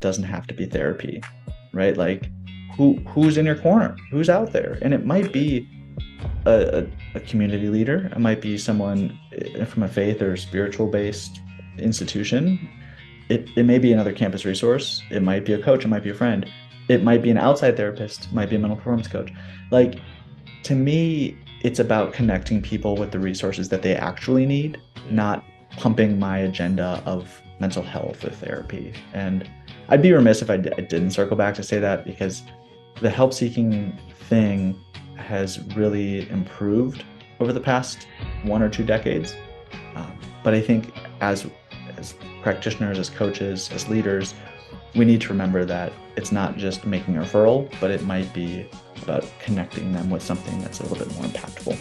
doesn't have to be therapy, right? Like who's in your corner, who's out there, and it might be a community leader, it might be someone from a faith or spiritual based institution. It may be another campus resource, it might be a coach, it might be a friend, it might be an outside therapist, it might be a mental performance coach. Like, to me, it's about connecting people with the resources that they actually need, Yeah. not pumping my agenda of mental health or therapy. And I'd be remiss if I didn't circle back to say that, because the help seeking thing has really improved over the past 1 or 2 decades. But I think as practitioners, as coaches, as leaders, we need to remember that it's not just making a referral, but it might be about connecting them with something that's a little bit more impactful.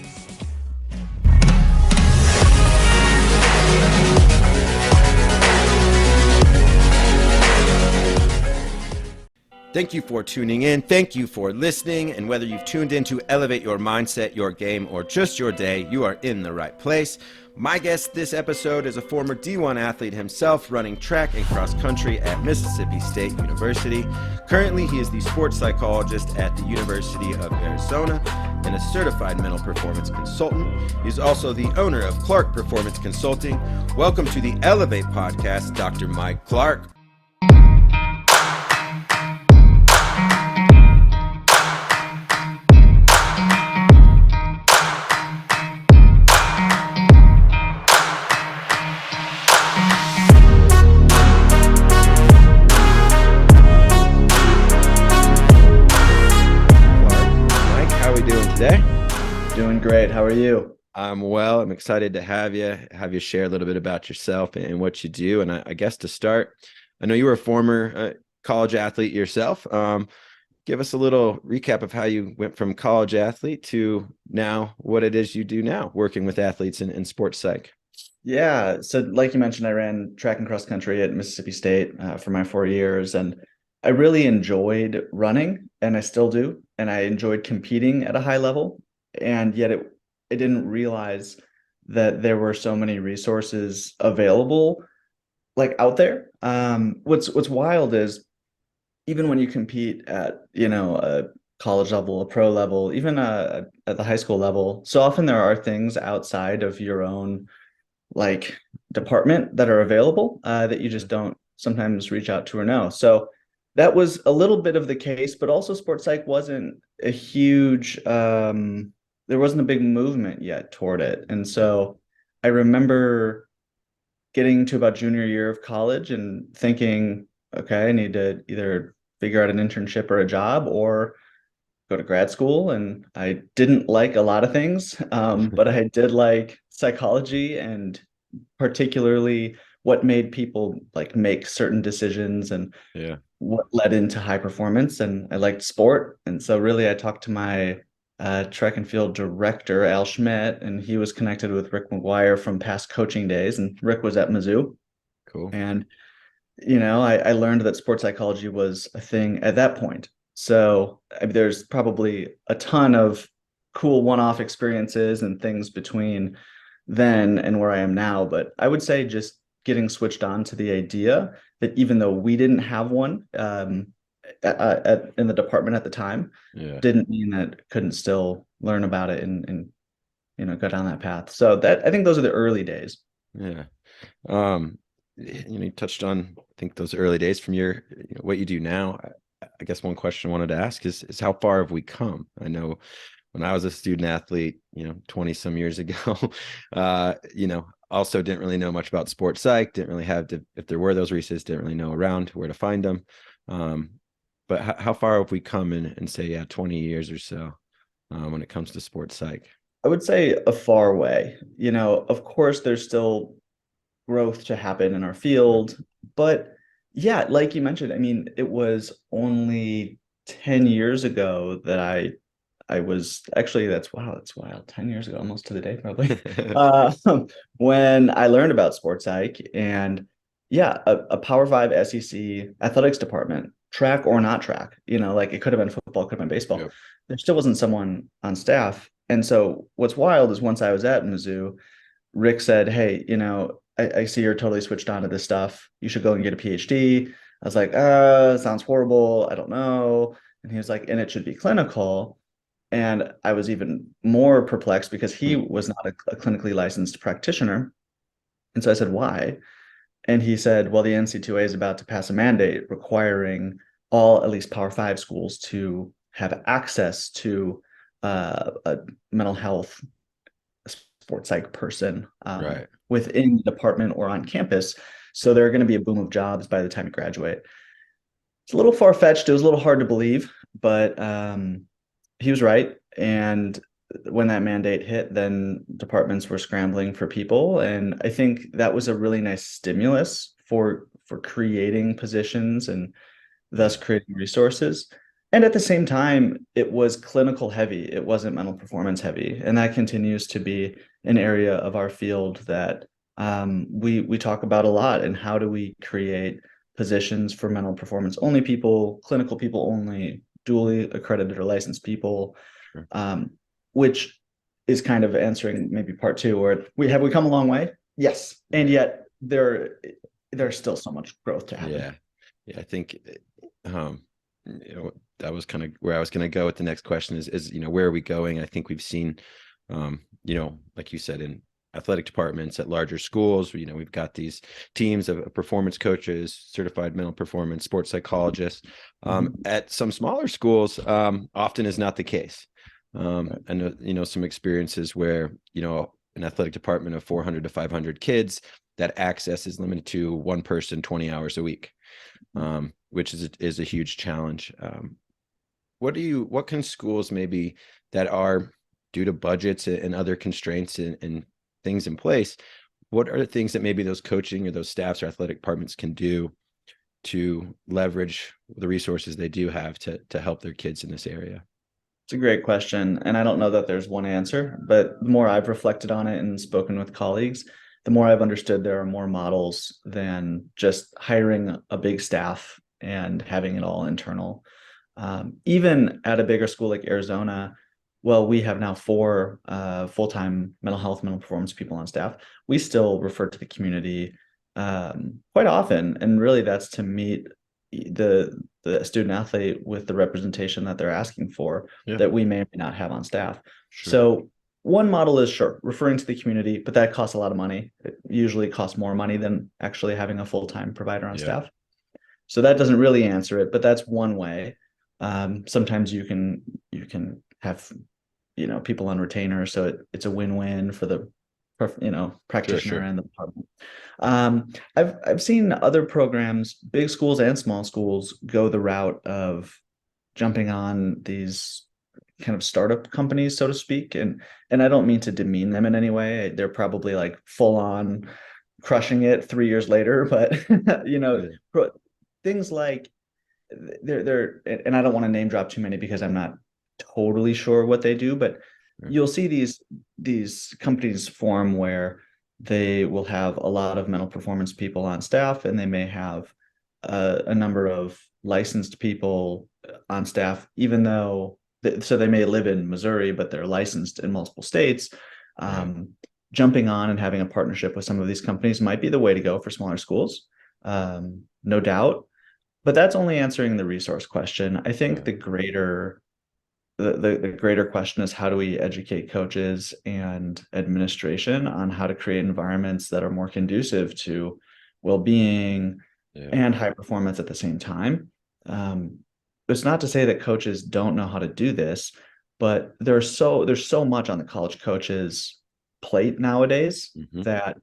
Thank you for tuning in. Thank you for listening. And whether you've tuned in to elevate your mindset, your game, or just your day, you are in the right place. My guest this episode is a former D1 athlete himself, running track and cross country at Mississippi State University. Currently, he is the sports psychologist at the University of Arizona and a certified mental performance consultant. He's also the owner of Clark Performance Consulting. Welcome to the Elevate podcast, Dr. Mike Clark. Today? Doing great. How are you? I'm well. I'm excited to have you share a little bit about yourself and what you do. And I guess to start, I know you were a former college athlete yourself. Give us a little recap of how you went from college athlete to now what it is you do now, working with athletes in sports psych. Yeah. So, like you mentioned, I ran track and cross country at Mississippi State for my 4 years, and I really enjoyed running, and I still do. And I enjoyed competing at a high level. And yet, I didn't realize that there were so many resources available, like out there. What's wild is even when you compete at, a college level, a pro level, even at the high school level, so often there are things outside of your own like department that are available that you just don't sometimes reach out to or know. So that was a little bit of the case, but also sports psych wasn't a huge there wasn't a big movement yet toward it. And so I remember getting to about junior year of college and thinking, okay, I need to either figure out an internship or a job or go to grad school. And I didn't like a lot of things, but I did like psychology, and particularly what made people like make certain decisions and Yeah. what led into high performance. And I liked sport. And so really I talked to my track and field director, Al Schmidt, and he was connected with Rick McGuire from past coaching days. And Rick was at Mizzou. Cool. And, I learned that sports psychology was a thing at that point. So there's probably a ton of cool one-off experiences and things between then and where I am now. But I would say just getting switched on to the idea that even though we didn't have one in the department at the time, Yeah. didn't mean that couldn't still learn about it and go down that path. So that I think those are the early days. Yeah. You touched on, I think, those early days from your, what you do now. I guess one question I wanted to ask is how far have we come? I know when I was a student athlete, 20 some years ago, also didn't really know much about sports psych, didn't really have to, if there were those resources, didn't really know around where to find them. But how far have we come in say, 20 years or so when it comes to sports psych? I would say a far way. Of course, there's still growth to happen in our field, but yeah, like you mentioned, I mean, it was only 10 years ago that I was actually, that's wild. 10 years ago, almost to the day, probably. Uh, when I learned about sports psych, and yeah, a Power Five SEC athletics department, track or not track, like it could have been football, could have been baseball. Yep. There still wasn't someone on staff. And so what's wild is once I was at Mizzou, Rick said, hey, I see you're totally switched on to this stuff. You should go and get a PhD. I was like, sounds horrible. I don't know. And he was like, and it should be clinical. And I was even more perplexed because he Hmm. was not a clinically licensed practitioner. And so I said, why? And he said, well, the NC2A is about to pass a mandate requiring all at least Power Five schools to have access to a mental health sports psych person Right. within the department or on campus. So there are going to be a boom of jobs by the time you graduate. It's a little far fetched. It was a little hard to believe, but he was right. And when that mandate hit, then departments were scrambling for people, and I think that was a really nice stimulus for creating positions and Yeah. thus creating resources. And at the same time, it was clinical heavy. It wasn't mental performance heavy, and that continues to be an area of our field that we talk about a lot. And how do we create positions for mental performance only people, clinical people only, dually accredited or licensed people, Sure. um, which is kind of answering maybe part two, where we come a long way, yes, and Yeah. yet there's still so much growth to happen. Yeah. Yeah. I think, um, that was kind of where I was going to go with the next question is, where are we going? I think we've seen, like you said, in athletic departments at larger schools, we've got these teams of performance coaches, certified mental performance, sports psychologists. Mhm. At some smaller schools, often is not the case. Right. I know, some experiences where, an athletic department of 400 to 500 kids, that access is limited to one person 20 hours a week, which is a huge challenge. What can schools maybe that are due to budgets and other constraints and things in place? What are the things that maybe those coaching or those staffs or athletic departments can do to leverage the resources they do have to help their kids in this area? It's a great question. And I don't know that there's one answer, but the more I've reflected on it and spoken with colleagues, the more I've understood there are more models than just hiring a big staff and having it all internal. Even at a bigger school like Arizona, well, we have now four full-time mental health, mental performance people on staff. We still refer to the community quite often, and really that's to meet the student athlete with the representation that they're asking for Yeah, that we may or may not have on staff. sure. So one model is sure referring to the community, but that costs a lot of money. It usually costs more money than actually having a full-time provider on Yeah, staff. So that doesn't really answer it, but that's one way. Sometimes you can have people on retainer, so it's a win-win for the sure, practitioner sure. and the department. I've seen other programs, big schools and small schools, go the route of jumping on these kind of startup companies, so to speak, and I don't mean to demean them in any way. They're probably like full on crushing it 3 years later, but Yeah, things like they're and I don't want to name drop too many because I'm not totally sure what they do, but right, you'll see these companies form where they will have a lot of mental performance people on staff, and they may have a number of licensed people on staff, even though so they may live in Missouri, but they're licensed in multiple states. right. Um, Jumping on and having a partnership with some of these companies might be the way to go for smaller schools, no doubt. But that's only answering the resource question. I think Yeah, the greater question is, how do we educate coaches and administration on how to create environments that are more conducive to well-being yeah, and high performance at the same time. Um, it's not to say that coaches don't know how to do this, but there's so much on the college coaches plate nowadays hmm, that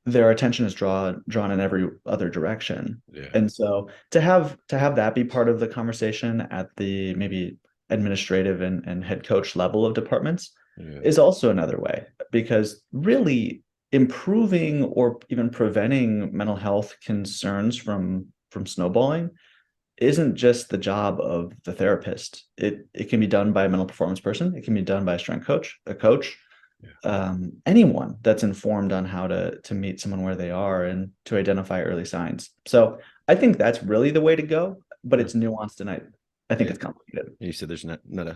their attention is drawn in every other direction. yeah, And so to have that be part of the conversation at the maybe administrative and head coach level of departments yeah, is also another way, because really improving or even preventing mental health concerns from snowballing isn't just the job of the therapist. It can be done by a mental performance person. It can be done by a strength coach, a coach, yeah, anyone that's informed on how to meet someone where they are and to identify early signs. So I think that's really the way to go, but yeah, it's nuanced, and I think yeah. it's complicated. You said there's not a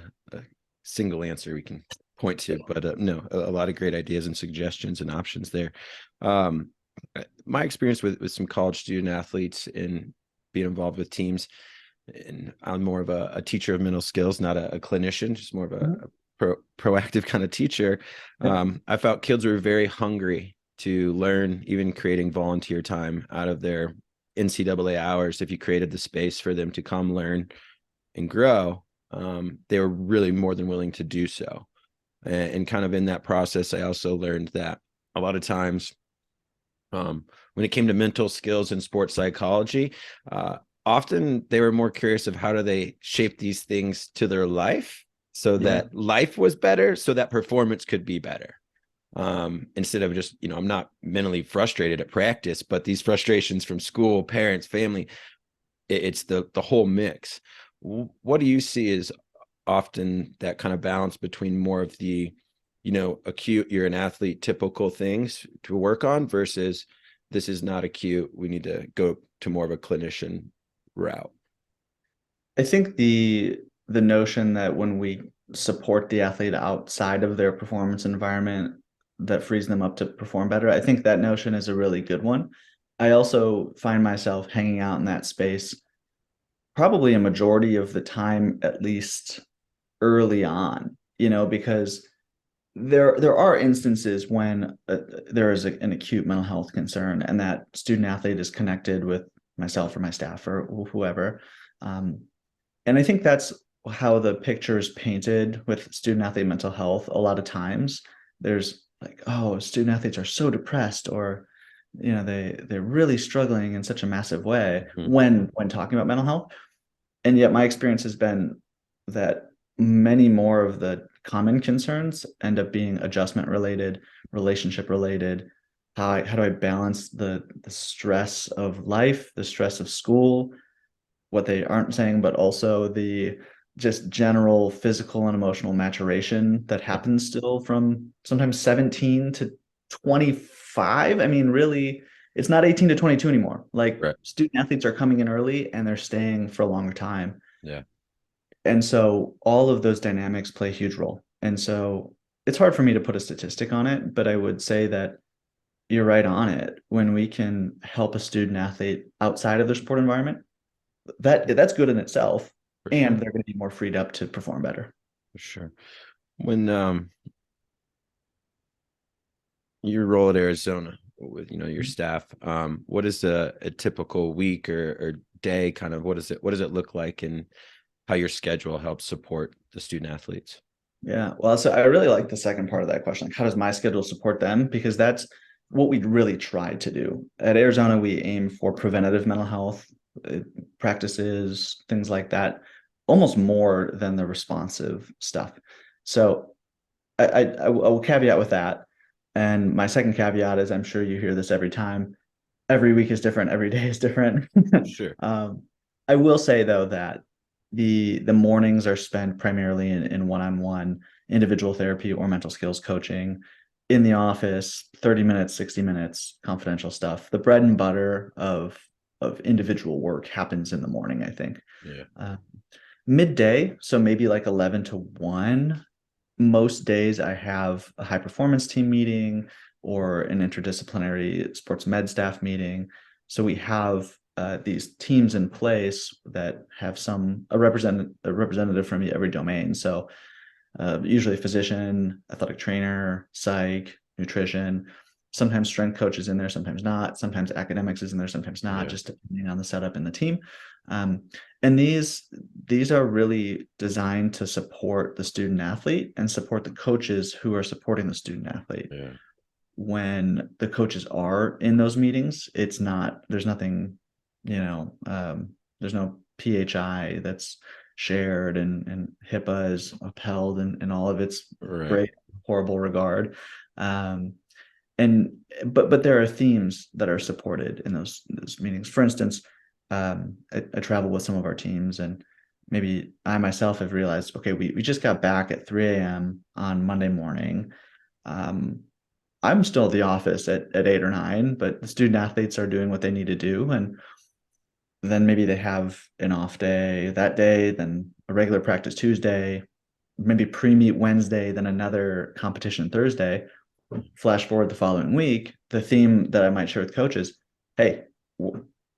single answer we can point to, but no, a lot of great ideas and suggestions and options there. My experience with some college student athletes in being involved with teams. And I'm more of a teacher of mental skills, not a clinician, just more of Mhm. proactive kind of teacher. Yep. I felt kids were very hungry to learn, even creating volunteer time out of their NCAA hours. If you created the space for them to come learn and grow, they were really more than willing to do so. And kind of in that process, I also learned that a lot of times when it came to mental skills and sports psychology, often they were more curious of how do they shape these things to their life so Yeah. that life was better, so that performance could be better. Instead of just, I'm not mentally frustrated at practice, but these frustrations from school, parents, family, it's the whole mix. What do you see as often that kind of balance between more of the, acute, you're an athlete, typical things to work on versus this is not acute, we need to go to more of a clinician route? I think the notion that when we support the athlete outside of their performance environment, that frees them up to perform better, I think that notion is a really good one. I also find myself hanging out in that space probably a majority of the time, at least early on, because there are instances when there is an acute mental health concern and that student athlete is connected with myself or my staff or whoever. Um, and I think that's how the picture is painted with student athlete mental health. A lot of times there's like, oh, student athletes are so depressed, or they're really struggling in such a massive way Mhm. when talking about mental health. And yet my experience has been that many more of the common concerns end up being adjustment related, relationship related. How do I balance the stress of life, the stress of school, what they aren't saying, but also the just general physical and emotional maturation that Yeah. happens still from sometimes 17 to 25. I mean, really, it's not 18 to 22 anymore. Like Right. student athletes are coming in early and they're staying for a longer time. Yeah. And so all of those dynamics play a huge role. And so it's hard for me to put a statistic on it, but I would say that you're right on it. When we can help a student athlete outside of their sport environment, that's good in itself, For and sure. they're going to be more freed up to perform better. For sure. When you roll at Arizona with your staff, what is a typical week or day, kind of what does it look like, and how your schedule helps support the student athletes? Yeah. Well, so I really like the second part of that question. Like, how does my schedule support them? Because that's what we really try to do. At Arizona, we aim for preventative mental health uh, practices, things like that, almost more than the responsive stuff. So I will caveat with that. And my second caveat is I'm sure you hear this every time. Every week is different, every day is different. Sure. um, I will say though that the mornings are spent primarily in one-on-one individual therapy or mental skills coaching in the office, 30 minutes, 60 minutes, confidential stuff. The bread and butter of individual work happens in the morning, I think. Yeah. Uh, Midday, so maybe like 11 to 1, most days I have a high performance team meeting or an interdisciplinary sports med staff meeting. So we have these teams in place that have a representative from every domain. So usually a physician, athletic trainer, psych, nutrition. Sometimes strength coach is in there, sometimes not. Sometimes academics is in there, sometimes not, Yeah. just depending on the setup in the team. Um, and these are really designed to support the student athlete and support the coaches who are supporting the student athlete. Yeah. When the coaches are in those meetings, there's nothing, there's no PHI that's shared, and HIPAA is upheld in all of its Right. great, horrible regard. Um, and but there are themes that are supported in those meetings. For instance, I travel with some of our teams, and maybe I myself have realized, okay, we just got back at 3 a.m. on Monday morning. Um, I'm still at the office at 8 or 9, but the student athletes are doing what they need to do. And then maybe they have an off day that day, then a regular practice Tuesday, maybe pre-meet Wednesday, then another competition Thursday. Flash forward the following week, the theme that I might share with coaches, hey,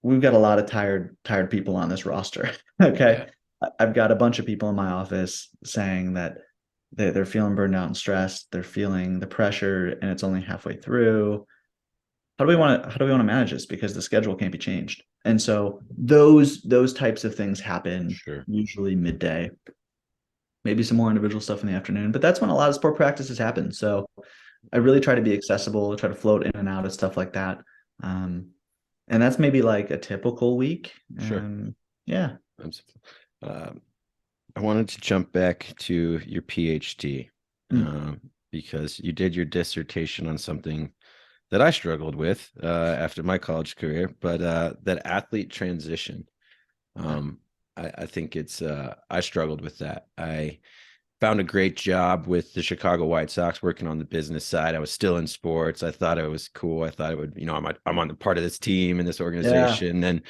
we've got a lot of tired people on this roster. Okay. Yeah, I've got a bunch of people in my office saying that they're feeling burned out and stressed. They're feeling the pressure and it's only halfway through. How do we want to manage this? Because the schedule can't be changed. And so those types of things happen sure. usually midday, maybe some more individual stuff in the afternoon, but that's when a lot of sport practices happen. So I really try to be accessible, try to float in and out of stuff like that. Um, and that's maybe like a typical week. Sure. Yeah. Absolutely. Um, I wanted to jump back to your PhD, Mm. um, because you did your dissertation on something that I struggled with after my college career, but that athlete transition. Yeah. Um, I think I struggled with that. I found a great job with the Chicago White Sox working on the business side. I was still in sports. I thought it was cool. I thought it would, I'm on the part of this team and this Yeah. organization. And,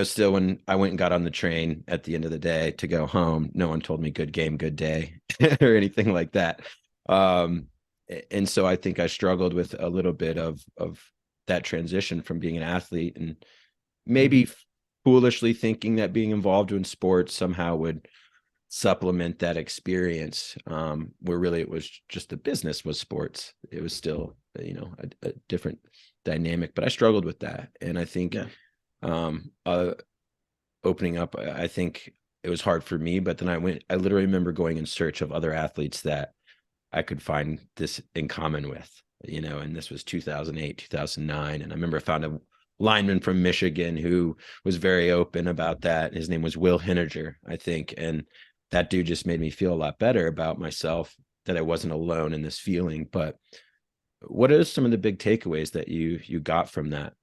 still when I went and got on the train at the end of the day to go home, no one told me good game, good day or anything like that. Um, and so I think I struggled with a little bit of that transition from being an athlete and maybe Mhm. foolishly thinking that being involved in sports somehow would supplement that experience, where really it was just the business was sports. It was still a different dynamic, but I struggled with that. And I think Yeah. um uh opening up, I think it was hard for me, but then I literally remember going in search of other athletes that I could find this in common with, and this was 2008, 2009. And I remember I found a lineman from Michigan who was very open about that. His name was Will Henniger, I think. And that dude just made me feel a lot better about myself, that I wasn't alone in this feeling. But what are some of the big takeaways that you got from that?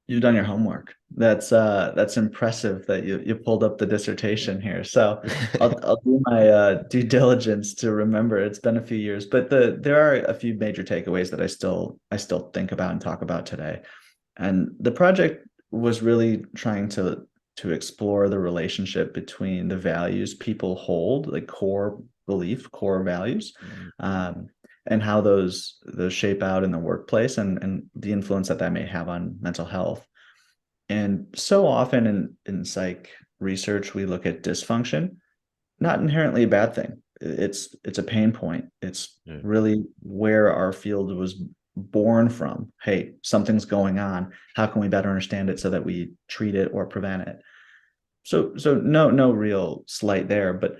You've done your homework. That's impressive that you pulled up the dissertation here. So I'll do my due diligence to remember. It's been a few years, but there are a few major takeaways that I still think about and talk about today. And the project was really trying to explore the relationship between the values people hold, like core values, um, and how those shape out in the workplace and the influence that that may have on mental health. And so often in psych research, we look at dysfunction, not inherently a bad thing. It's a pain point. It's Yeah. really where our field was born from. Hey, something's going on. How can we better understand it so that we treat it or prevent it? So no real slight there. But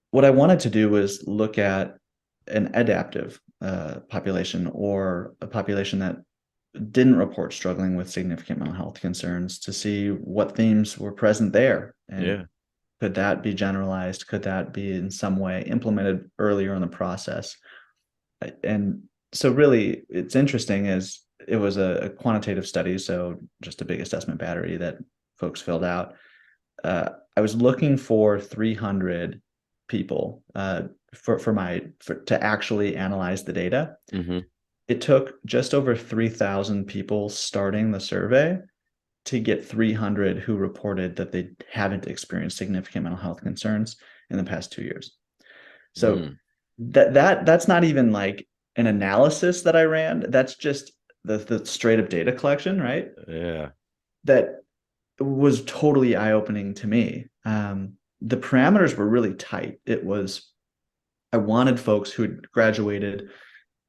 what I wanted to do was look at an adaptive population or a population that didn't report struggling with significant mental health concerns to see what themes were present there. And Yeah. could that be generalized? Could that be in some way implemented earlier in the process? And so really it's interesting is it was a quantitative study, so just a big assessment battery that folks filled out. I was looking for 300 people for to actually analyze the data. Hmm. It took just over 3,000 people starting the survey to get 300 who reported that they haven't experienced significant mental health concerns in the past 2 years. So Mm. that's not even like an analysis that I ran. That's just the straight up data collection, right? Yeah. That was totally eye opening to me. The parameters were really tight. It was I wanted folks who had graduated.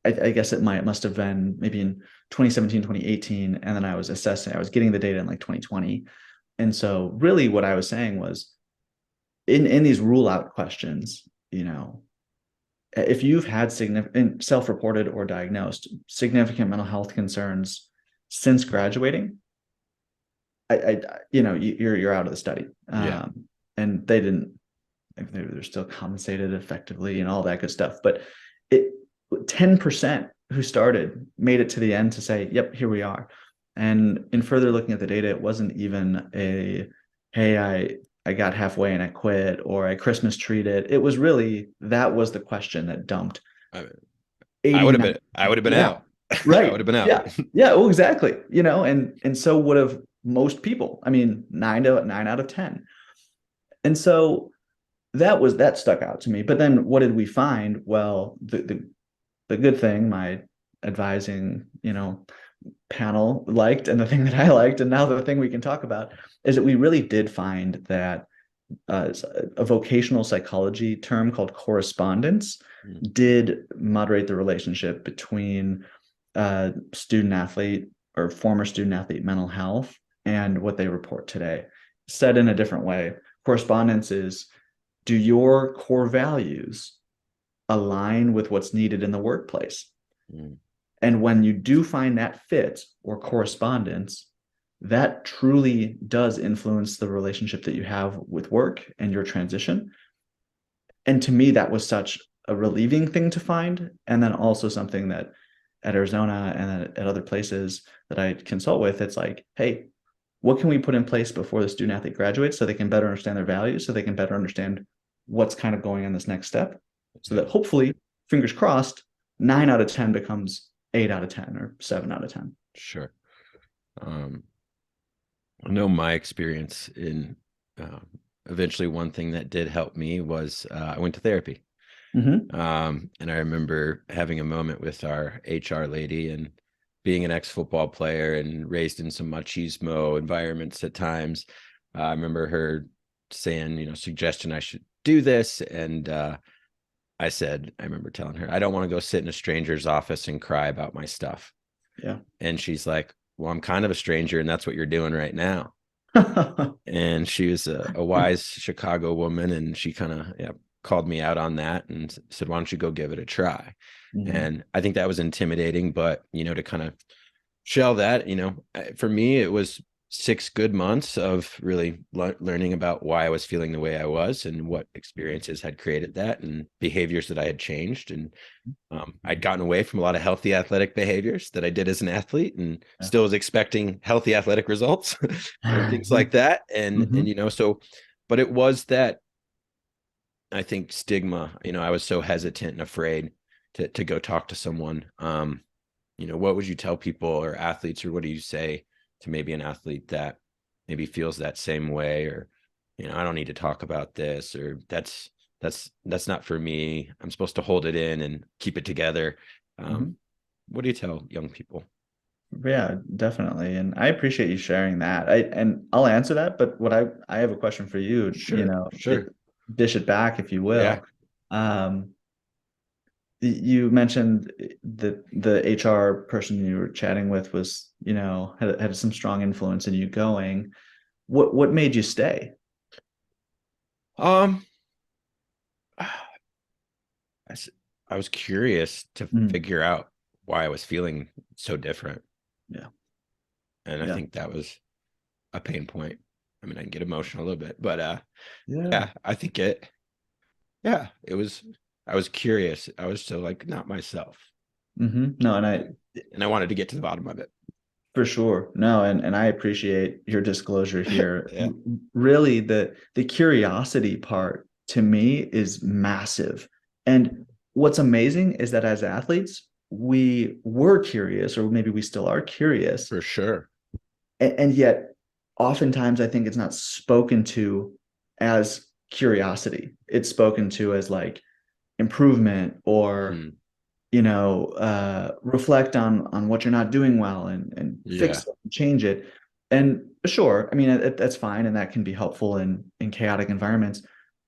I guess it must have been maybe in 2017, 2018, and then I was assessing. I was getting the data in like 2020, and so really what I was saying was in these rule out questions, if you've had significant self-reported or diagnosed significant mental health concerns since graduating, I you're out of the study. Yeah. And they didn't, they're still compensated effectively and all that good stuff. But it 10% who started made it to the end to say, yep, here we are. And in further looking at the data, it wasn't even hey, I got halfway and I quit or I Christmas treated. It was really that was the question that dumped I, I would have 89. been I would have been Yeah, out. I would right. have been out. Yeah. Yeah. Oh, exactly. And so would have most people. I mean, 9 out of 10. And so that stuck out to me. But then what did we find? Well, the good thing, my advising, panel liked and the thing that I liked, and now the thing we can talk about is that we really did find that a vocational psychology term called correspondence Mm, did moderate the relationship between student athlete or former student athlete mental health and what they report today. Said in a different way, correspondence is, do your core values align with what's needed in the workplace? mm, And when you do find that fit or correspondence, that truly does influence the relationship that you have with work and your transition. And to me, that was such a relieving thing to find. And then also something that at Arizona and at other places that I consult with, it's like, hey, what can we put in place before the student athlete graduates so they can better understand their values, so they can better understand what's kind of going on this next step, so yeah, that hopefully, fingers crossed, 9 out of 10 becomes 8 out of 10 or 7 out of 10. sure. Um, I know my experience in um, eventually one thing that did help me was I went to therapy. Mm-hmm. And I remember having a moment with our HR lady and being an ex-football player and raised in some machismo environments at times. I remember her saying, suggestion I should do this. And I remember telling her, I don't want to go sit in a stranger's office and cry about my stuff. Yeah. And she's like, well, I'm kind of a stranger, and that's what you're doing right now. And she was a wise Chicago woman, and she kind of called me out on that and said, "Why don't you go give it a try?" Mm-hmm. And I think that was intimidating, but to kind of shell that, for me, it was 6 good months of really learning about why I was feeling the way I was and what experiences had created that and behaviors that I had changed. And I'd gotten away from a lot of healthy athletic behaviors that I did as an athlete and still was expecting healthy athletic results and things Yeah. like that. And Mm-hmm. so, but it was that, I think, stigma. I was so hesitant and afraid to go talk to someone. What would you tell people or athletes, or what do you say to maybe an athlete that maybe feels that same way, or I don't need to talk about this, or that's not for me. I'm supposed to hold it in and keep it together. Mm-hmm. What do you tell young people? Yeah, definitely. And I appreciate you sharing that. And I'll answer that, but what I have a question for you, Sure, sure. dish it back if you Yeah, will. Um, you mentioned that the HR person you were chatting with was, had some strong influence in you going. What made you stay? um I, s- I was curious to Mm, figure out why I was feeling so different, yeah, and I yeah, think that was a pain point. I mean, I can get emotional a little bit, but yeah. yeah, I think it was. I was curious. I was so like not myself, No, and I and I wanted to get to the bottom of it. For sure. No, and I appreciate your disclosure here. Yeah, Really, the curiosity part to me is massive. And what's amazing is that as athletes, we were curious, or maybe we still are curious, for sure. and yet oftentimes I think it's not spoken to as curiosity. It's spoken to as like improvement or Mm, reflect on what you're not doing well and yeah, fix it, change it. And sure, I mean that's fine, and that can be helpful in chaotic environments.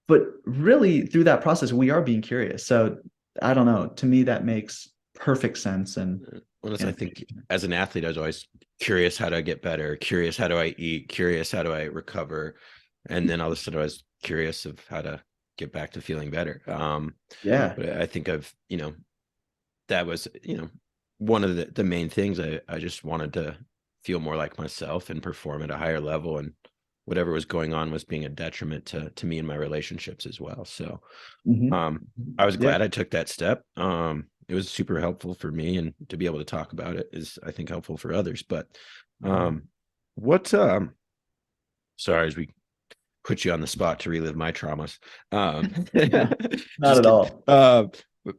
But really, through that process, we are being curious. So I don't know. To me, that makes perfect sense. Honestly, And I think as an athlete, I was always curious how do I get better, curious how do I eat, curious how do I recover, and then all of a sudden I was curious of how to get back to feeling better. yeah. But I think that was one of the main things. I just wanted to feel more like myself and perform at a higher level, and whatever was going on was being a detriment to me and my relationships as well. So hmm I was Yeah. glad I took that step. It was super helpful for me, and to be able to talk about it is, I think, helpful for others. But um what sorry, as we put you on the spot to relive my traumas. Not Just at kidding. all.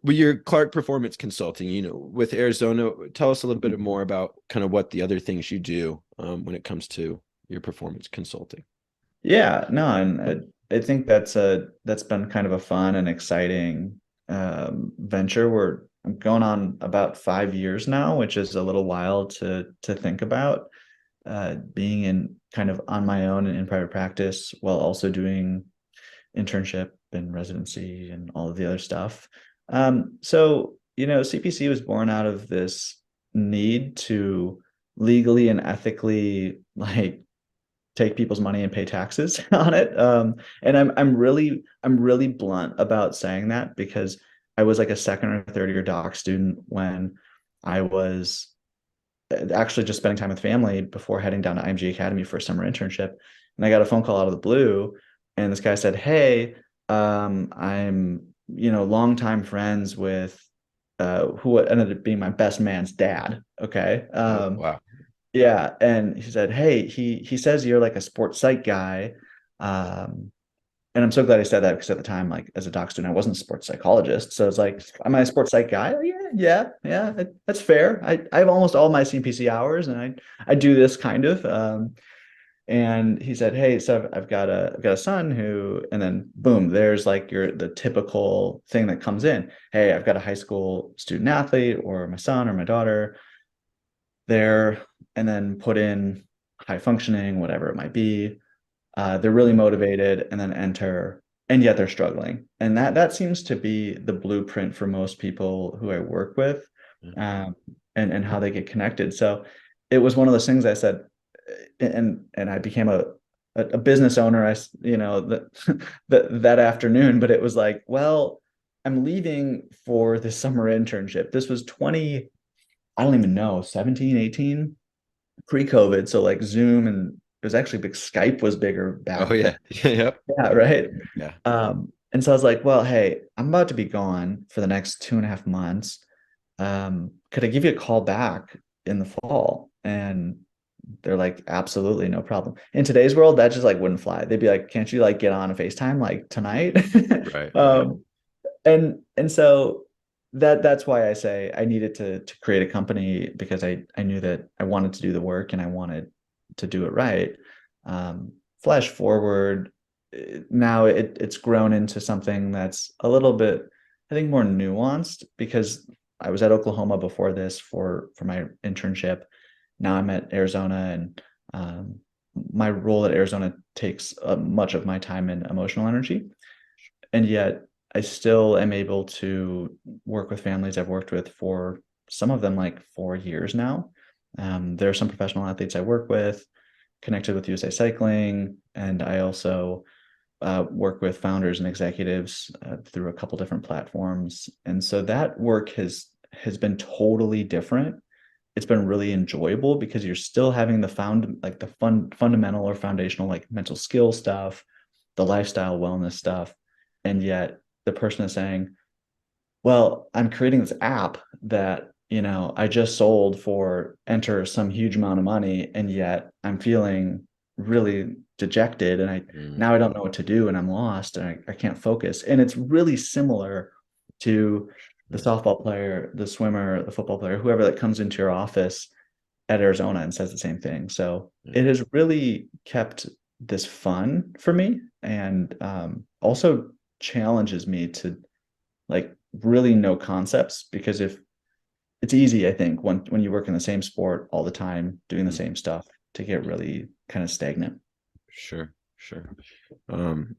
With your Clark Performance Consulting, with Arizona, tell us a little bit more about kind of what the other things you do when it comes to your performance consulting. Yeah, no, and I think that's been kind of a fun and exciting venture. I'm going on about 5 years now, which is a little wild to think about. Being in kind of on my own and in private practice while also doing internship and residency and all of the other stuff. So, CPC was born out of this need to legally and ethically like take people's money and pay taxes on it. And I'm really blunt about saying that because I was like a second or third year doc student when I was actually just spending time with family before heading down to IMG Academy for a summer internship. And I got a phone call out of the blue, and this guy said, "Hey, I'm longtime friends with who ended up being my best man's dad." Okay. Oh, wow. Yeah, and he said, "Hey, he says you're like a sports psych guy." Um, and I'm so glad he said that because at the time, like as a doc student, I wasn't a sports psychologist. So it's like, am I a sports psych guy? Oh, yeah, yeah, yeah. That's fair. I have almost all my CPC hours, and I do this kind of. And he said, "Hey, so I've got a son who," and then boom, there's like the typical thing that comes in. "Hey, I've got a high school student athlete, or my son or my daughter there," and then put in high functioning, whatever it might be. They're really motivated and then enter, and yet they're struggling. And that seems to be the blueprint for most people who I work with, um, and how they get connected. So it was one of those things I said, and I became a business owner. That afternoon, but it was like, well, I'm leaving for the summer internship. This was 20, I don't even know, 17, 18, pre-COVID. So like Zoom, and it was actually big. Skype was bigger Oh back then. yeah. Yep. Yeah, right. Yeah. And so I was like, well, hey, I'm about to be gone for the next 2.5 months. Could I give you a call back in the fall? And they're like, absolutely, no problem. In today's world, that just like wouldn't fly. They'd be like, can't you like get on a FaceTime like tonight? Right. Right. um, and so that's why I say I needed to create a company, because I knew that I wanted to do the work and I wanted to do it right. Flash forward, now it's grown into something that's a little bit, I think, more nuanced, because I was at Oklahoma before this for my internship. Now I'm at Arizona, and my role at Arizona takes much of my time and emotional energy, and yet I still am able to work with families I've worked with for some of them like 4 years now. There are some professional athletes I work with, connected with USA Cycling, and I also work with founders and executives through a couple different platforms. And so that work has been totally different. It's been really enjoyable because you're still having the fundamental or foundational like mental skill stuff, the lifestyle wellness stuff, and yet the person is saying, well, I'm creating this app that, I just sold for enter some huge amount of money, and yet I'm feeling really dejected, and Mm, now I don't know what to do, and I'm lost, and I can't focus. And it's really similar to the sure. softball player, the swimmer, the football player, whoever that comes into your office at Arizona and says the same thing. So Yeah. it has really kept this fun for me, and also challenges me to like really know concepts, because if it's easy, I think, when you work in the same sport all the time, doing the Mm, same stuff, to get really kind of stagnant. sure. Sure. Um,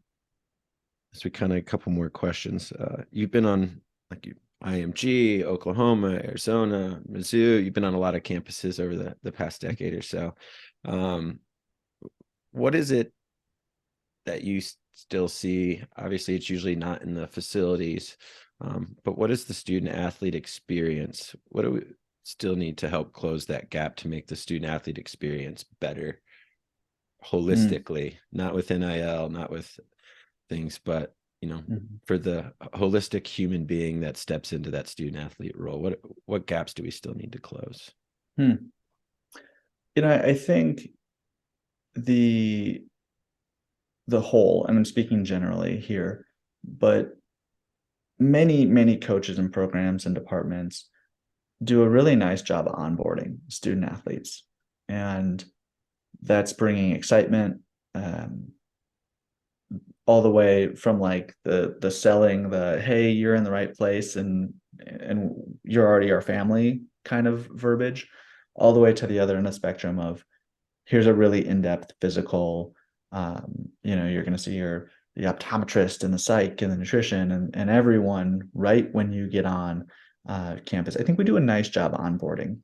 So we kind of a couple more questions. You've been on like IMG, Oklahoma, Arizona, Mizzou. You've been on a lot of campuses over the past decade or so. Um, what is it that you still see? Obviously, it's usually not in the facilities, but what is the student athlete experience? What do we still need to help close that gap to make the student athlete experience better Mm. holistically, not with NIL, not with things, but Mhm. for the holistic human being that steps into that student athlete role, what gaps do we still need to close? Hmm. I think the the whole, and I'm speaking generally here, but many coaches and programs and departments do a really nice job of onboarding student athletes, and that's bringing excitement. Um, all the way from like the selling the hey, you're in the right place and you're already our family kind of verbiage, all the way to the other end of the spectrum of here's a really in-depth physical, you're going to see the optometrist and the psych and the nutrition and everyone right when you get on campus. I think we do a nice job onboarding.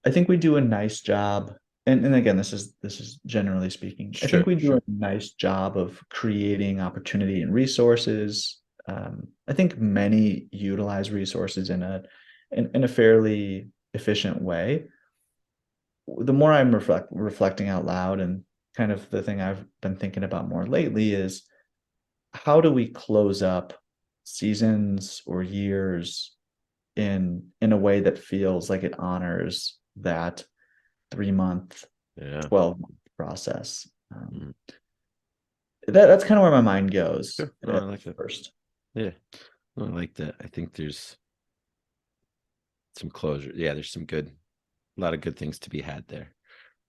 I think we do a nice job, and again, this is generally speaking. I think Sure, we do a sure. nice job of creating opportunity and resources. I think many utilize resources in a fairly efficient way. The more I'm reflecting out loud, and kind of the thing I've been thinking about more lately is how do we close up seasons or years in a way that feels like it honors that 3 month, Yeah. 12-month process. Mm. That's kind of where my mind goes Sure. No, I at like that. first. Yeah. No, I like that. I think there's some closure. Yeah, there's a lot of good things to be had there.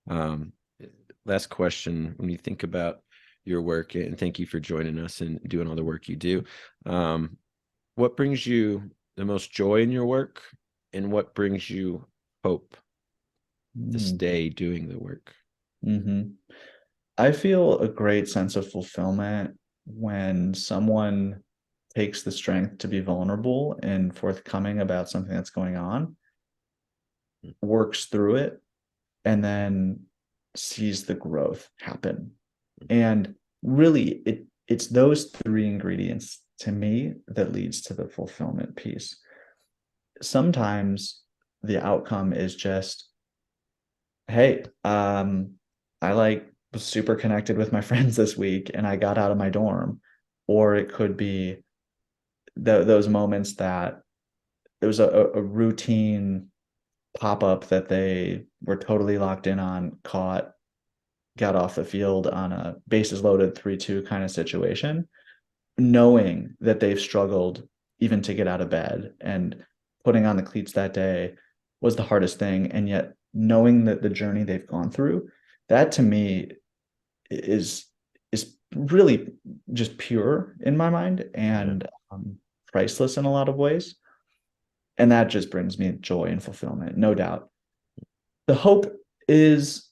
Um, Last question. When you think about your work, and thank you for joining us and doing all the work you do, um, what brings you the most joy in your work, and what brings you hope to Mm. stay doing the work? hmm I feel a great sense of fulfillment when someone takes the strength to be vulnerable and forthcoming about something that's going on, works through it, and then sees the growth happen. And really, it's those three ingredients to me that leads to the fulfillment piece. Sometimes the outcome is just, hey, I like was super connected with my friends this week and I got out of my dorm. Or it could be those moments that there was a routine pop-up that they were totally locked in on, caught, got off the field on a bases loaded 3-2 kind of situation, knowing that they've struggled even to get out of bed and putting on the cleats that day was the hardest thing. And yet knowing that the journey they've gone through, that to me is is really just pure in my mind Yeah, and priceless in a lot of ways. And that just brings me joy and fulfillment, no doubt. The hope is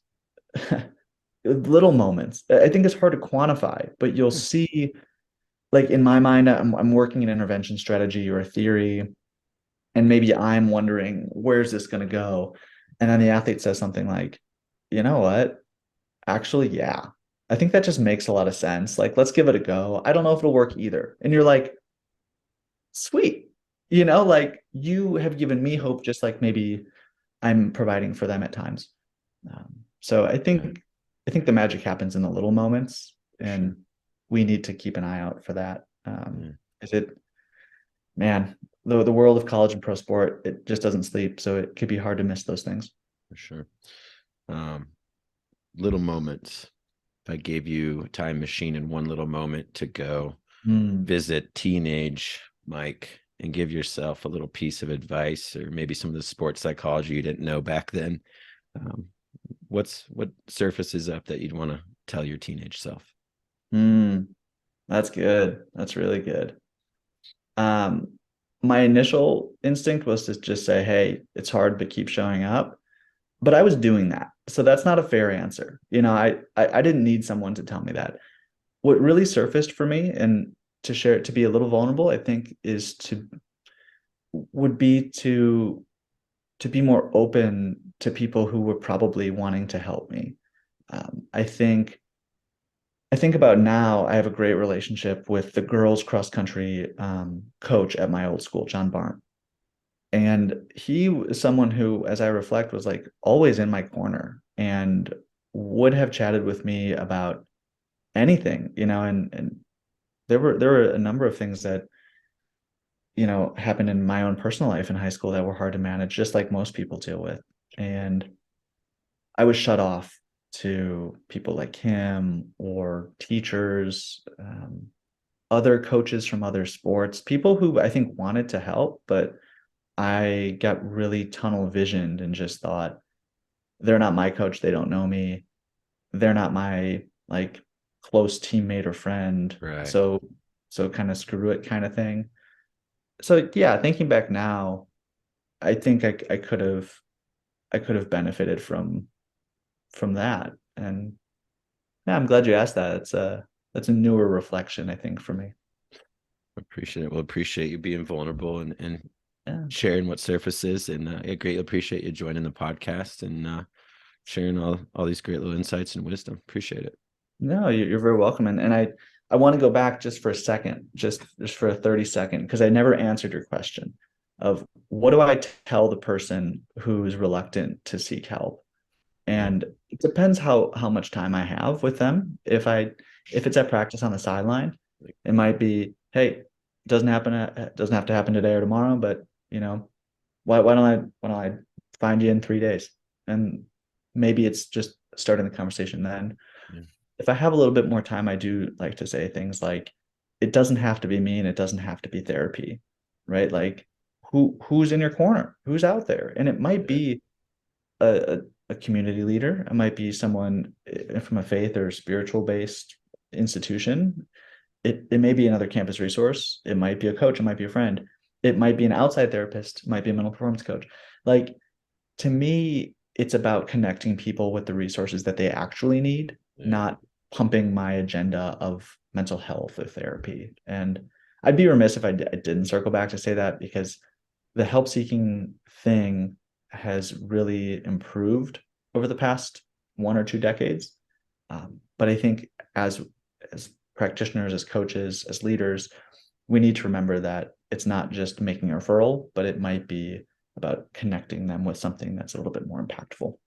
little moments. I think it's hard to quantify, but you'll yeah, see, like in my mind, I'm working an intervention strategy or a theory, and maybe I'm wondering, where's this going to go? And then the athlete says something like, you know what? Actually, yeah. I think that just makes a lot of sense. Like, let's give it a go. I don't know if it'll work either. And you're like, sweet. Like you have given me hope, just like maybe I'm providing for them at times. So I yeah, think I think the magic happens in the little moments, for sure. and we need to keep an eye out for that. Yeah, Is it, man, the world of college and pro sport, it just doesn't sleep, so it could be hard to miss those things. for sure. Um, Little moments. If I gave you a time machine in one little moment to go Mm, visit teenage Mike and give yourself a little piece of advice, or maybe some of the sports psychology you didn't know back then, um, what surfaces up that you'd want to tell your teenage self? mm, that's good. That's really good. Um, my initial instinct was to just say, "Hey, it's hard, but keep showing up." But I was doing that, so that's not a fair answer. I didn't need someone to tell me that. What really surfaced for me, and to share it, to be a little vulnerable, I think, is to would be to be more open to people who were probably wanting to help me. I think about now, I have a great relationship with the girls cross country coach at my old school, John Barn. And he was someone who, as I reflect, was like always in my corner and would have chatted with me about anything, and there were a number of things that, happened in my own personal life in high school that were hard to manage, just like most people deal with. And I was shut off to people like him or teachers, other coaches from other sports, people who I think wanted to help, but I got really tunnel visioned and just thought, they're not my coach. They don't know me. They're not my like close teammate or friend. Right. So kind of screw it kind of thing. So yeah, thinking back now, I think I could have benefited from that. And yeah, I'm glad you asked that. That's a newer reflection, I think, for me. Appreciate it. Well, appreciate you being vulnerable and Yeah. sharing what surface is. And I greatly appreciate you joining the podcast and sharing all these great little insights and wisdom. Appreciate it. No, you're very welcome. And I want to go back just for a second, just for a 30-second, because I never answered your question of what do I tell the person who's reluctant to seek help? Yeah. And it depends how much time I have with them. If it's at practice on the sideline, Like, it might be, hey, it doesn't have to happen today or tomorrow, but you know, why don't I find you in 3 days? And maybe it's just starting the conversation then. yeah. If I have a little bit more time, I do like to say things like, it doesn't have to be me and it doesn't have to be therapy, right? Like who's in your corner? Who's out there? And it might Yeah. be a community leader. It might be someone from a faith or spiritual based institution. It may be another campus resource. It might be a coach. It might be a friend. It might be an outside therapist. It might be a mental performance coach. Like to me, it's about connecting people with the resources that they actually need, Yeah. not pumping my agenda of mental health or therapy. And I'd be remiss if I didn't circle back to say that because the help seeking thing has really improved over the past 1 or 2 decades. But I think as practitioners, as coaches, as leaders, we need to remember that it's not just making a referral, but it might be about connecting them with something that's a little bit more impactful.